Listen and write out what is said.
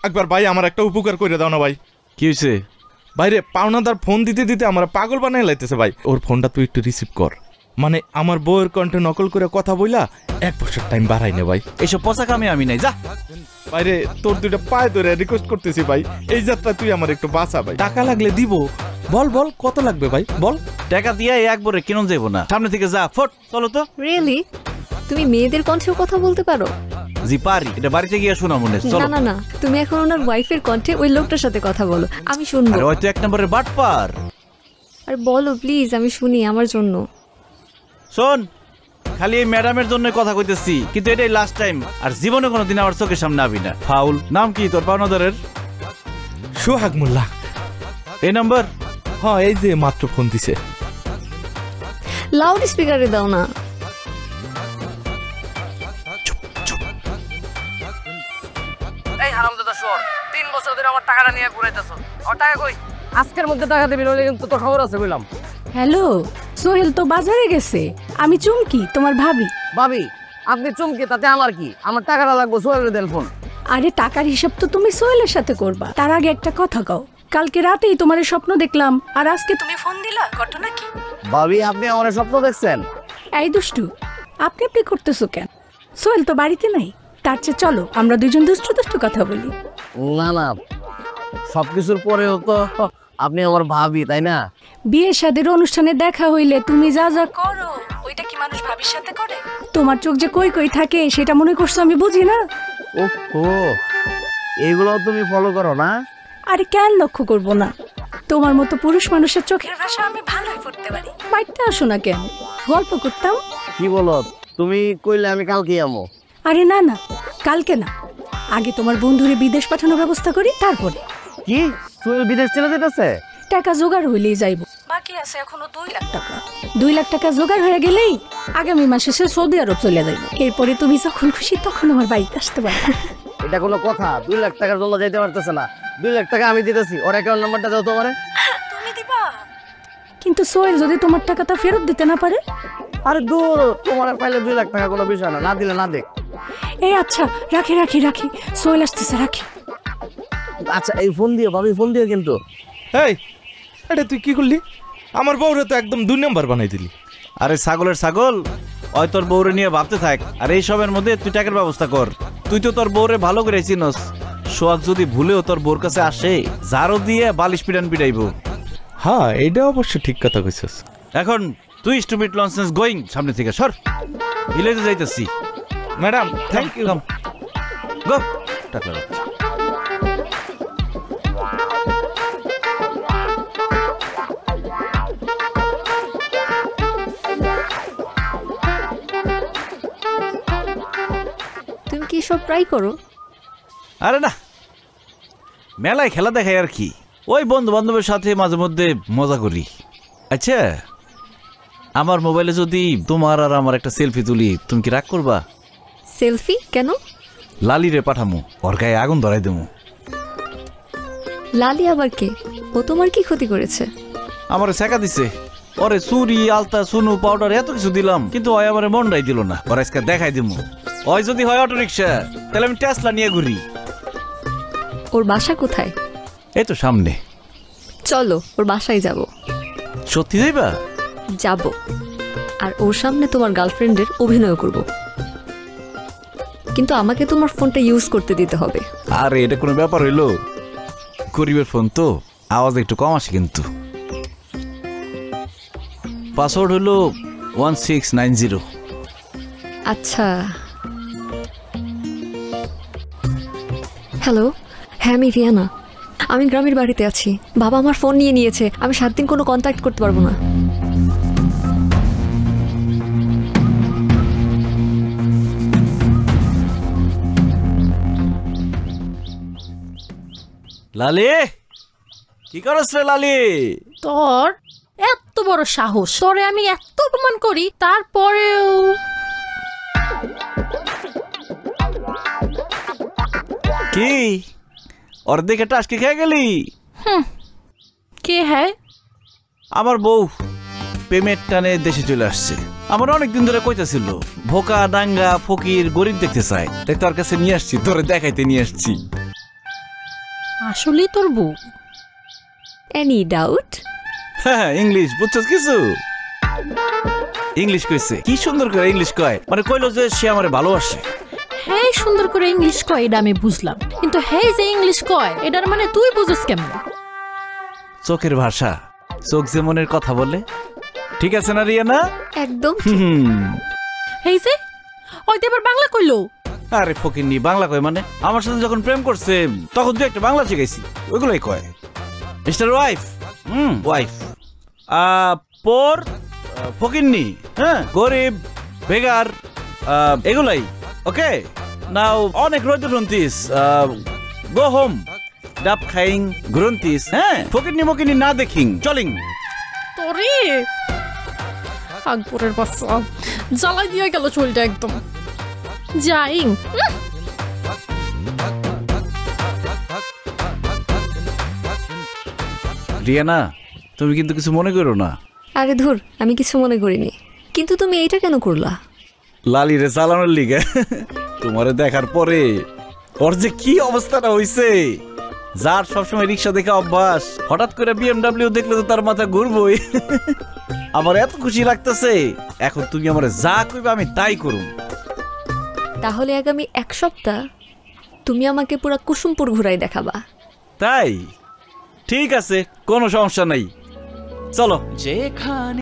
একবার ভাই আমার একটা উপকার করে দাও না ভাই। কি হয়েছে? ভাই রে পাওনাদার ফোন দিতে দিতে আমার পাগল বানাই লাইতেছে ভাই। ওর ফোনটা তুই একটু রিসিভ কর। মানে আমার বউয়ের কণ্ঠে নকল করে কথা বইলা 1 বছর টাইম বাড়াই নে ভাই। এইসব পচা কামে আমি নাই, যা। ভাইরে তোর দুইটা পায়ে ধরে রিকোয়েস্ট করতেছি ভাই, এই যাত্রা তুই আমার একটু বাঁচা ভাই। টাকা লাগলে দিব। বল বল কত লাগবে ভাই বল। টাকা দিয়ে একবারে কিনুন যাবো না, সামনে থেকে যা ফট। চলো তো। রিয়েলি? তুমি মেয়েদের কণ্ঠেও কথা বলতে পারো? জি পারি, এটা বাড়িতে গিয়ে শোনা মনে। না না না, তুমি এখন ওনার ওয়াইফের কণ্ঠে ওই লোকটার সাথে কথা বলো, আমি শুনবো। আরে হয়তো 1 নম্বরের বাটপার। আর বলো প্লিজ, আমি শুনি আমার জন্য। শোন, খালি এই ম্যাডামের জন্য কথা কইতেছি, কিন্তু এটাই লাস্ট টাইম। আর জীবনে কোনোদিন আমার চোখের সামনে আবি না। ফাউল। নাম কি তোর পাওনাদারের? সোহাগ মোল্লা। এই নাম্বার? হ্যাঁ, এই যে মাত্র ফোন দিছে। লাউড স্পিকারে দাও না। এই হারামজাদা শোর, 3 বছর ধরে আমার টাকাটা নিয়ে ঘুরাইতেছ। আর টাকা কই? আজকের মধ্যে টাকা দিবি, নইলে কিন্তু তোর খবর আছে বললাম। হ্যালো, সোহেল তো বাজারে গেছে, আমি চুমকি তোমার ভাবি। ভাবি আপনি চমকে, তাতে আমার কি? আমার টাকাটা লাগবে, সোহেলের দেন ফোন। আরে টাকার হিসাব তো তুমি সোহেলের সাথে করবা, তার আগে একটা কথা কও। কালকে রাতেই তোমার স্বপ্ন দেখলাম, আর আজকে তুমি ফোন দিলা, ঘটনা কি? ভাবি আপনি আমার স্বপ্ন দেখছেন? এই দুষ্টু, আপনি আপনি করতেছো কেন? সোহেল তো বাড়িতে নাই, তার চেয়ে চলো আমরা দুজন দুষ্টু দুষ্টু কথা বলি। না না, সবকিছুর পরেও তো আপনি আমার ভাবি, তাই না? বিয়ে শাদীর অনুষ্ঠানে দেখা হইলে তুমি যা যা করো, ওইটা কি মানুষ ভাবির সাথে করে? তোমার চোখ যে কই কই থাকে সেটা মনে করছো আমি বুঝি না? ও এইগুলো তুমি ফলো করো না? আরে কেন লক্ষ্য করবো না? তোমার মতো পুরুষ মানুষের চোখের ভাষা আমি ভালোই পড়তে পারি। বাড়িতে আসো না কেন, গল্প করতাম। কি বলো তুমি? কইলে আমি কালকে আমো। আরে না না, কালকে না, আগে তোমার বন্ধুরে বিদেশ পাঠানোর ব্যবস্থা করি, তারপরে। কি সোহেল বিদেশ চলে যেতেছে? টাকা জোগাড় হইলেই যাইব, বাকি আছে এখনো 2 লাখ টাকা। 2 লাখ টাকা জোগাড় হয়ে গেলেই আগামী মাসে সে সৌদি আরব চলে যাইব। এরপরে তুমি যখন খুশি তখন আমার বাড়িতে আসতে পারবে। এটা কোনো কথা? 2 লাখ টাকার জন্য যাইতে পারতেছে না। 2 লাখ টাকা আমি দিতেছি, ওর অ্যাকাউন্ট নাম্বারটা দাও তোমারে। তুমি দিবা? কিন্তু সোহেল যদি তোমার টাকাটা ফেরত দিতে না পারে? আরে দূর, তোমার পাইলে 2 লাখ টাকা কোনো বিষয় না, না দিলে না দেখ। এই আচ্ছা, রাখি রাখি রাখি, সোহেল আসতেছে, রাখি। আচ্ছা এই ফোন দিও ভাবি, ফোন দিও কিন্তু। এই এটা তুই কি করলি? আমার বউরে তো একদম 2 নম্বর বানাই দিলি। আরে ছাগলের ছাগল, ওই তোর বউরে নিয়ে ভাবতে থাক, আর এই সবের মধ্যে তুই টাকার ব্যবস্থা কর। তুই তো তোর বউরে ভালো করে চিনস। সোহাগ যদি ভুলেও তোর বউর কাছে আসে, জারো দিয়ে বালিশ পিটান পিটাইব। হ্যাঁ, এইটা অবশ্য ঠিক কথা কইছস। এখন তুই স্টুপিড ননসেন্স গোয়িং, সামনে থেকে সর। ভিলেজে যাইতেছি। Madam thank you. গো টাকা রাখ। তুমি কি সব ট্রাই করো? আরে না, মেলায় খেলা দেখাই আর কি। ওই বন্ধু বান্ধবের সাথে মাঝে মধ্যে মজা করি। আচ্ছা, আমার মোবাইলে যদি তোমার আর আমার একটা সেলফি তুলি, তুমি কি রাগ করবা? সেলফি কেন? লালিরে পাঠামু, ওর গায়ে আগুন ধরাই দেবো। লালি আবার কে? ও তোমার কি ক্ষতি করেছে? আমারে শেখা দিছে। ওরে চুরি, আলতা, সুনু, পাউডার এত কিছু দিলাম, কিন্তু ওই আমারে মনটাই দিল না। ওর আজকে দেখাই দিমু। ওই যদি হয় অটো রিক্সা, তাহলে আমি টেসলা নিয়ে ঘুরি। ওর বাসা কোথায়? এই তো সামনে। চলো ওর বাসায় যাব। সত্যি যাইবা? যাব, আর ওর সামনে তোমার গার্লফ্রেন্ডের অভিনয় করব, কিন্তু আমাকে তোমার ফোনটা ইউজ করতে দিতে হবে। আরে এটা কোনো ব্যাপার হইলো? গরিবের ফোন তো, আওয়াজ একটু কম আসে, কিন্তু পাসওয়ার্ড হলো 1690। আচ্ছা, হ্যালো, হ্যাঁ আমি রিয়ানা। আমি গ্রামের বাড়িতে আছি, বাবা আমার ফোন নিয়ে নিয়েছে, আমি 7 দিন কোনো কন্ট্যাক্ট করতে পারবো না। লালি, কি করছ রে লালি? তোর এত বড় সাহস, তোরে আমি এত অপমান করি, তারপরেও কি ওর দেখে টাসকে খেয়ে গেলি? কে হ্যাঁ? আমার বউ পেমেন্ট টানে দেশে চলে আসছে। আমার অনেকদিন ধরে কইতাছিল ভোকা ডাঙ্গা ফকির গরিব দেখতে চাই, তাই তোর কাছে নিয়ে আসছি, তোরে দেখাইতে নিয়ে আসছি। আসলেই তোর বউ? Any doubt? হ্যাঁ, ইংলিশ বুঝছস কিছু? ইংলিশ কইছে, কি সুন্দর করে ইংলিশ কয়, মানে কইলো যে সে আমারে ভালোবাসে। হ্যাঁ সুন্দর করে ইংলিশ কয় এটা আমি বুঝলাম, কিন্তু হ্যাঁ যে ইংলিশ কয় এটার মানে তুই বুঝিস কেমন? চোখের ভাষা, চোখ যে মনের কথা বলে। ঠিক আছে না রিয়ানা? একদম। এই যে ওই তো এবার বাংলা কইলো। আরে ফকিন্নি, বাংলা কয় মানে? আমার সাথে যখন প্রেম করছে তখন তুই একটা বাংলা শিখাইছি, ওইগুলাই কয়। মিস্টার ওয়াইফ, ওয়াইফ পর ফকিন্নি, হ্যাঁ, গরিব, বেগার, এগুলাই। ওকে, নাও অনেক রোদ গ্রন্থিস, গো হোম, ডাব খাইং গ্রন্থিস, হ্যাঁ, ফকিন্নি মকিন্নি না দেখিং চলিং। তোরে আকবরের বাচ্চা জ্বালাই দিয়ে গেল চুলটা একদম। যাইং রিয়ানা, তুমি কিন্তু কিছু মনে করো না। আরে ধুর, আমি কিছু মনে করিনি, কিন্তু তুমি এইটা কেন করলা? লালিরে চালানোর লিগে। তোমারে দেখার পরে ওর যে কি অবস্থাটা হইছে, যার সবসময় রিক্সা দেখে অভ্যাস, হঠাৎ করে বিএমডাব্লিউ দেখলে তো তার মাথা ঘুরবই। আমার এত খুশি লাগতেছে, এখন তুমি আমার যা কইবে আমি তাই করুম। তাহলে আগামী 1 সপ্তাহ তুমি আমাকে পুরো কুসুমপুর ঘুরাই দেখাবা। তাই? ঠিক আছে, কোনো সমস্যা নাই, চলো। যেখানে